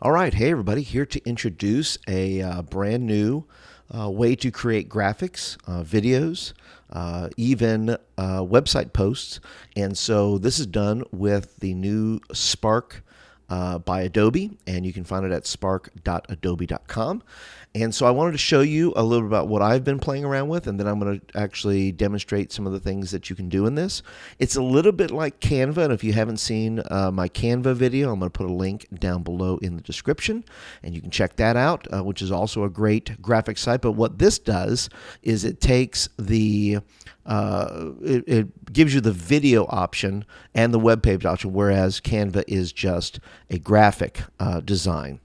All right, hey everybody, here to introduce a brand new way to create graphics, videos, even website posts. And so this is done with the new Spark by Adobe, and you can find it at spark.adobe.com. And so I wanted to show you a little about what I've been playing around with, and then I'm going to actually demonstrate some of the things that you can do in this. It's a little bit like Canva, and if you haven't seen my Canva video, I'm going to put a link down below in the description, and you can check that out, which is also a great graphic site. But what this does is it takes the it gives you the video option and the web page option, whereas Canva is just a graphic design.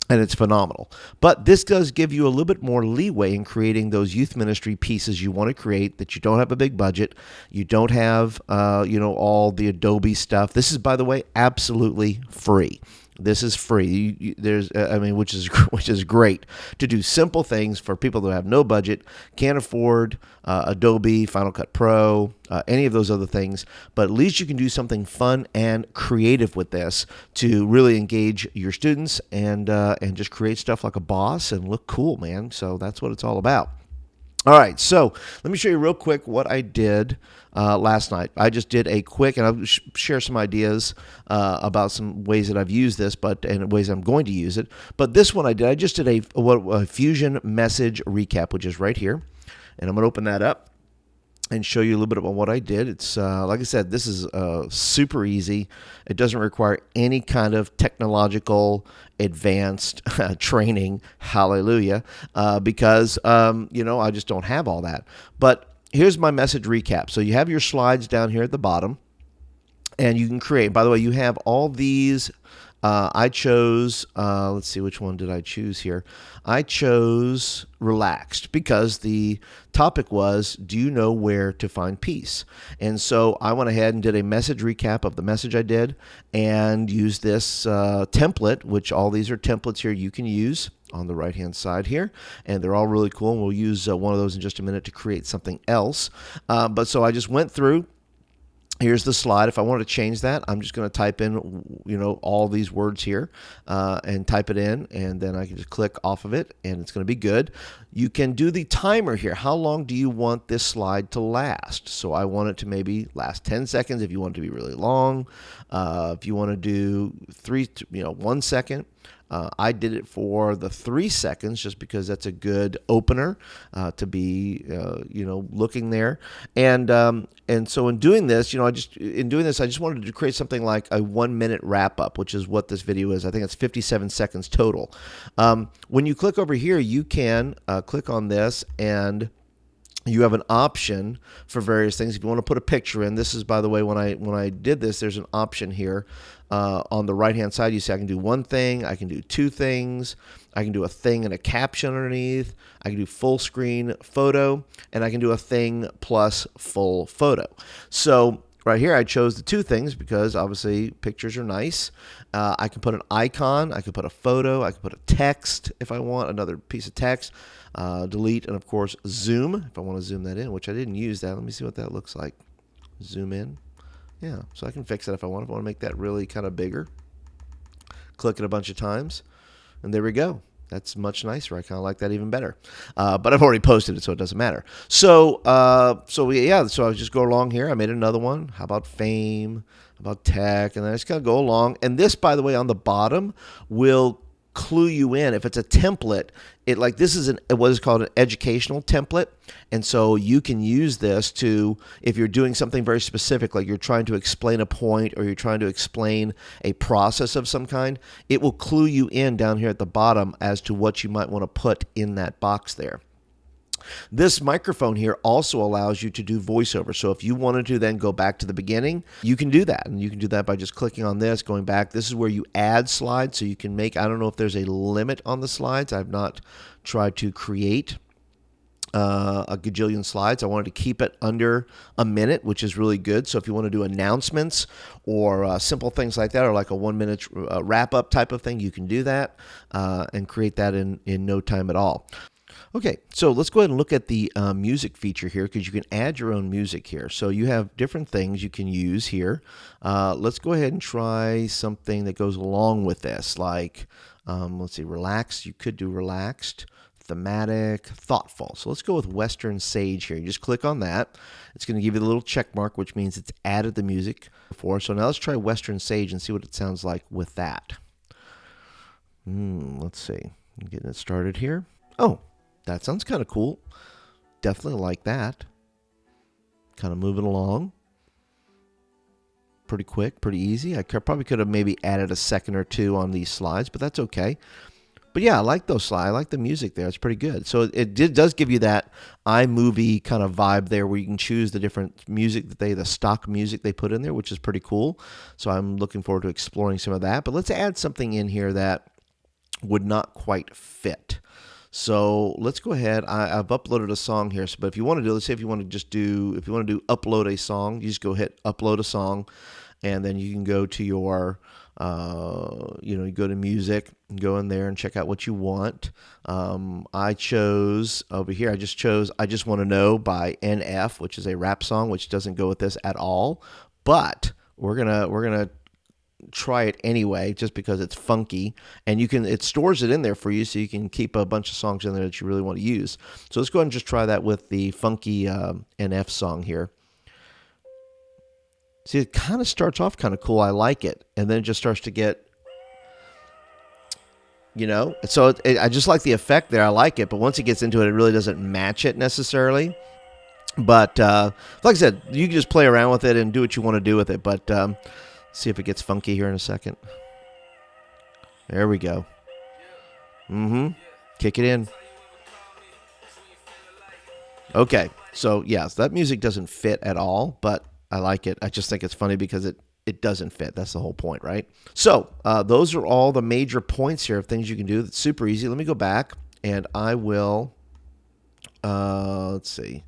And it's phenomenal. But this does give you a little bit more leeway in creating those youth ministry pieces you want to create that you don't have a big budget. You don't have, all the Adobe stuff. This is, by the way, absolutely free. This is free. Which is great to do simple things for people that have no budget, can't afford Adobe, Final Cut Pro, any of those other things. But at least you can do something fun and creative with this to really engage your students and just create stuff like a boss and look cool, man. So that's what it's all about. All right, so let me show you real quick what I did last night. I just did a quick, and I'll share some ideas about some ways that I've used this, and ways I'm going to use it. But this one I just did a Fusion message recap, which is right here, and I'm going to open that up and show you a little bit about what I did. It's like I said, this is super easy. It doesn't require any kind of technological advanced training. Hallelujah, because I just don't have all that. But here's my message recap. So you have your slides down here at the bottom, and you can create. By the way, you have all these. I chose, let's see, which one did I choose here? I chose relaxed because the topic was, do you know where to find peace? And so I went ahead and did a message recap of the message I did and used this template, which all these are templates here you can use on the right hand side here, and they're all really cool, and we'll use one of those in just a minute to create something else. But so I just went through. Here's the slide. If I wanted to change that, I'm just going to type in, all these words here and type it in, and then I can just click off of it, and it's going to be good. You can do the timer here. How long do you want this slide to last? So I want it to maybe last 10 seconds if you want it to be really long. If you want to do 1 second. I did it for the 3 seconds just because that's a good opener to be, looking there. And so in doing this, I just wanted to create something like a 1 minute wrap up, which is what this video is. I think it's 57 seconds total. When you click over here, you can click on this, and you have an option for various things. If you want to put a picture in, this is, by the way, when I did this, there's an option here on the right hand side. You see I can do one thing, I can do two things, I can do a thing and a caption underneath, I can do full screen photo, and I can do a thing plus full photo. So right here I chose the two things because obviously pictures are nice. I can put an icon, I can put a photo, I can put a text if I want, another piece of text, delete, and of course zoom if I want to zoom that in, which I didn't use that. Let me see what that looks like. Zoom in. Yeah, so I can fix that if I want. If I want to make that really kind of bigger, click it a bunch of times, and there we go. That's much nicer. I kind of like that even better. But I've already posted it, so it doesn't matter. So I just go along here. I made another one. How about fame? How about tech? And then I just kind of go along. And this, by the way, on the bottom will clue you in. If it's a template, this is what is called an educational template, and so you can use this to, if you're doing something very specific, like you're trying to explain a point or you're trying to explain a process of some kind, it will clue you in down here at the bottom as to what you might want to put in that box there. This microphone here also allows you to do voiceover. So if you wanted to then go back to the beginning, you can do that. And you can do that by just clicking on this, going back. This is where you add slides. So you can make, I don't know if there's a limit on the slides. I've not tried to create a gajillion slides. I wanted to keep it under a minute, which is really good. So if you want to do announcements or simple things like that, or like a 1 minute wrap up type of thing, you can do that and create that in no time at all. Okay, so let's go ahead and look at the music feature here because you can add your own music here. So you have different things you can use here. Let's go ahead and try something that goes along with this, like let's see, relaxed. You could do relaxed, thematic, thoughtful. So let's go with Western Sage here. You just click on that. It's going to give you the little check mark, which means it's added the music before. So now let's try Western Sage and see what it sounds like with that. Let's see. I'm getting it started here. Oh, that sounds kind of cool. Definitely like that. Kind of moving along. Pretty quick, pretty easy. I probably could have maybe added a second or two on these slides, but that's okay. But yeah, I like those slides. I like the music there. It's pretty good. So does give you that iMovie kind of vibe there where you can choose the different music the stock music they put in there, which is pretty cool. So I'm looking forward to exploring some of that. But let's add something in here that would not quite fit. So let's go ahead. I've uploaded a song here. So, but if you want to do, let's say if you want to upload a song, you just go hit upload a song, and then you can go to your, you go to music, and go in there and check out what you want. I chose over here. I just Want to Know by NF, which is a rap song, which doesn't go with this at all. But we're gonna try it anyway just because it's funky, and it stores it in there for you so you can keep a bunch of songs in there that you really want to use. So let's go ahead and just try that with the funky NF song here. See, it kind of starts off kind of cool. I like it, and then it just starts to get, so I just like the effect there. I like it, but once it gets into it, it really doesn't match it necessarily. But like I said, you can just play around with it and do what you want to do with it. But see if it gets funky here in a second. There we go. Kick it in. Okay, so that music doesn't fit at all, but I like it. I just think it's funny because it doesn't fit. That's the whole point, right? So those are all the major points here of things you can do. That's super easy. Let me go back, and I will, let's see.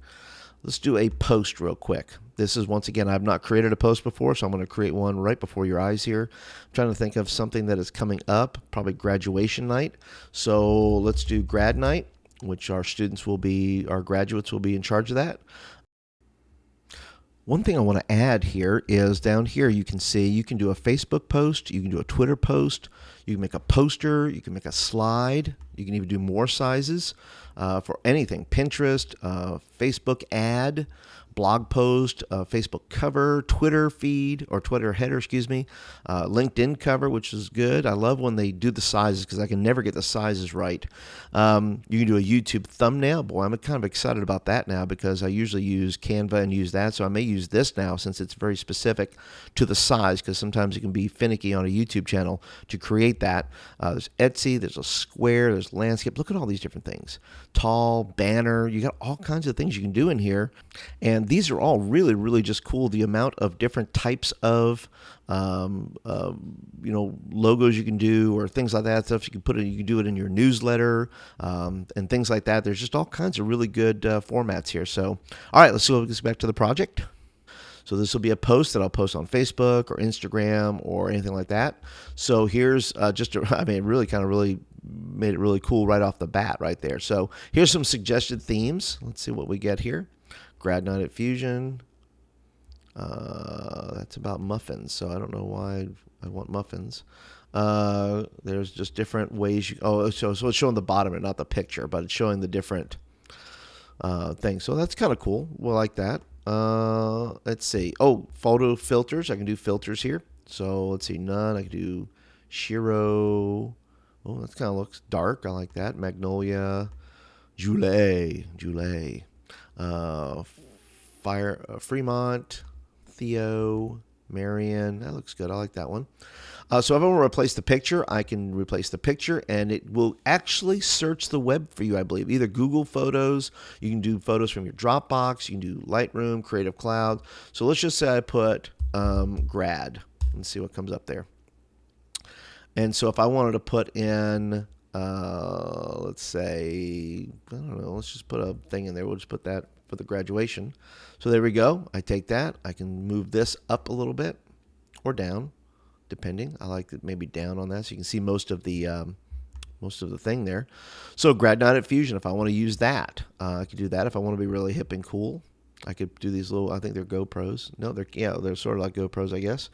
Let's do a post real quick. This is, once again, I've not created a post before, so I'm going to create one right before your eyes here. I'm trying to think of something that is coming up, probably graduation night. So let's do grad night, which our graduates will be in charge of that. One thing I want to add here is down here you can see you can do a Facebook post, you can do a Twitter post, you can make a poster, you can make a slide, you can even do more sizes for anything. Pinterest, Facebook ad, blog post, Facebook cover, Twitter feed, or Twitter header, LinkedIn cover, which is good. I love when they do the sizes because I can never get the sizes right. You can do a YouTube thumbnail. Boy, I'm kind of excited about that now because I usually use Canva and use that, so I may use this now since it's very specific to the size because sometimes it can be finicky on a YouTube channel to create that. There's Etsy, there's a square, there's landscape. Look at all these different things. Tall, banner, you got all kinds of things you can do in here. And these are all really, really just cool. The amount of different types of, logos you can do or things like that. Stuff you can do it in your newsletter and things like that. There's just all kinds of really good formats here. So, all right, let's go back to the project. So this will be a post that I'll post on Facebook or Instagram or anything like that. So here's it really made it really cool right off the bat right there. So here's some suggested themes. Let's see what we get here. Grad Night at Fusion. That's about muffins, so I don't know why I want muffins. There's just different ways. So it's showing the bottom of it, not the picture, but it's showing the different things. So that's kind of cool. We'll like that. Let's see. Oh, photo filters. I can do filters here. So let's see. None. I can do Shiro. Oh, that kind of looks dark. I like that. Magnolia. Julie. Fremont. Theo. Marion. That looks good. I like that one. So if I want to replace the picture, I can replace the picture, and it will actually search the web for you, I believe. Either Google Photos, you can do photos from your Dropbox, you can do Lightroom, Creative Cloud. So let's just say I put grad. Let's see what comes up there. And so if I wanted to put in, let's say, I don't know, let's just put a thing in there. We'll just put that for the graduation. So there we go. I take that. I can move this up a little bit or down, depending. I like it maybe down on that so you can see most of the most of the thing there. So Grad Night at Fusion, if I want to use that, I could do that. If I want to be really hip and cool, I could do these little, I think they're GoPros. No, they're sort of like GoPros, I guess.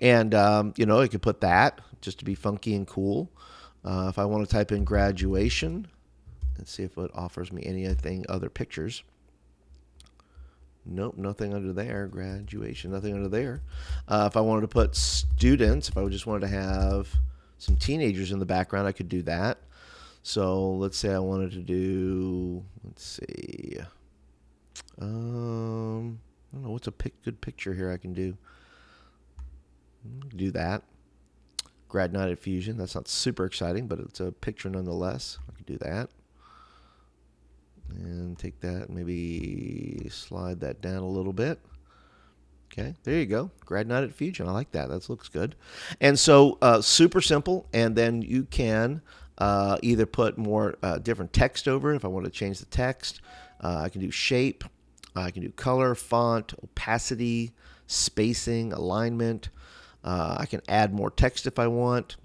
And, I could put that just to be funky and cool. If I want to type in graduation, let's see if it offers me anything other pictures. Nope, nothing under there. Graduation, nothing under there. If I wanted to put students, if I just wanted to have some teenagers in the background, I could do that. So let's say I wanted to do, I don't know, what's a good picture here I can do? Do that. Grad Night at Fusion. That's not super exciting, but it's a picture nonetheless. I could do that. And take that, maybe slide that down a little bit. Okay, there you go. Grad Night at Fusion. I like that. That looks good. And so super simple. And then you can either put more different text over it. If I want to change the text, I can do shape. I can do color, font, opacity, spacing, alignment. I can add more text if I want.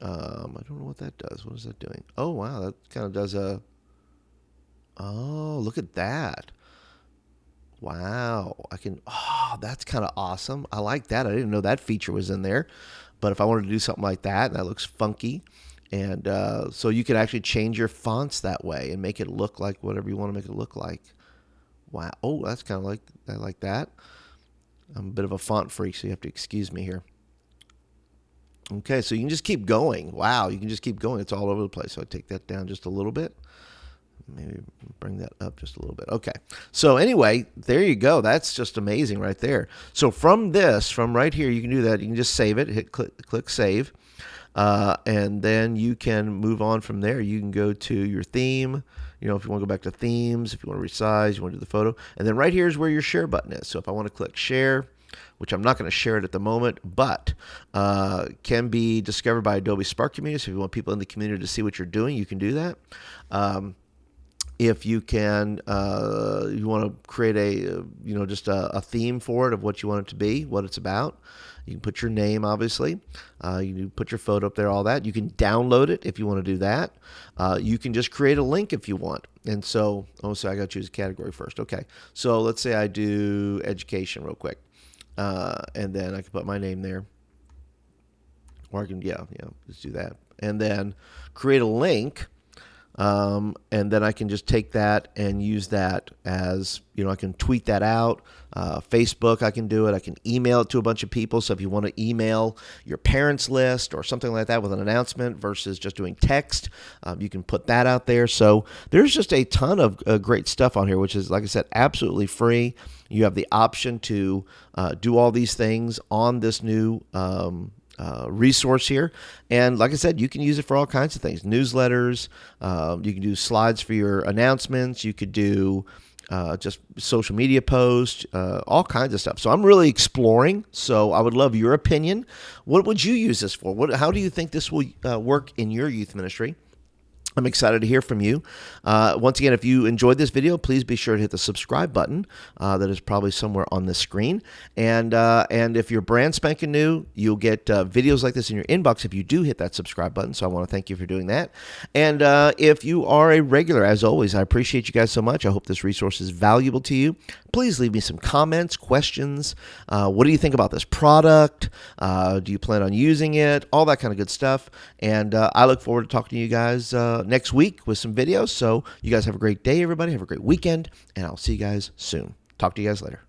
I don't know what that does. What is that doing? Oh, wow. That kind of does a... Oh, look at that. Wow. That's kind of awesome. I like that. I didn't know that feature was in there. But if I wanted to do something like that, that looks funky. And so you can actually change your fonts that way and make it look like whatever you want to make it look like. Wow. Oh, that's kind of like, I like that. I'm a bit of a font freak, so you have to excuse me here. Okay, so you can just keep going. Wow, you can just keep going. It's all over the place. So I take that down just a little bit. Maybe bring that up just a little bit. Okay. So anyway, there you go. That's just amazing right there. So from right here, you can do that. You can just save it. Click save. And then you can move on from there. You can go to your theme. If you want to go back to themes, if you want to resize, you want to do the photo. And then right here is where your share button is. So if I want to click share, which I'm not going to share it at the moment, but can be discovered by Adobe Spark community. So if you want people in the community to see what you're doing, you can do that. If you can, you want to create just a theme for it of what you want it to be, what it's about. You can put your name, obviously. You can put your photo up there, all that. You can download it if you want to do that. You can just create a link if you want. And so I got to choose a category first. Okay. So let's say I do education real quick. And then I can put my name there. Or I can, just do that. And then create a link. And then I can just take that and use that as, I can tweet that out. Facebook, I can do it. I can email it to a bunch of people. So if you want to email your parents list or something like that with an announcement versus just doing text, you can put that out there. So there's just a ton of great stuff on here, which is, like I said, absolutely free. You have the option to do all these things on this new resource here. And like I said, you can use it for all kinds of things. Newsletters, you can do slides for your announcements, you could do just social media posts, all kinds of stuff. So I'm really exploring. So I would love your opinion. What would you use this for? How do you think this will work in your youth ministry? I'm excited to hear from you. Once again, if you enjoyed this video, please be sure to hit the subscribe button that is probably somewhere on the screen. And if you're brand spanking new, you'll get videos like this in your inbox if you do hit that subscribe button. So I want to thank you for doing that. And if you are a regular, as always, I appreciate you guys so much. I hope this resource is valuable to you. Please leave me some comments, questions. What do you think about this product? Do you plan on using it? All that kind of good stuff. And I look forward to talking to you guys next week with some videos. So you guys have a great day, everybody. Have a great weekend, and I'll see you guys soon. Talk to you guys later.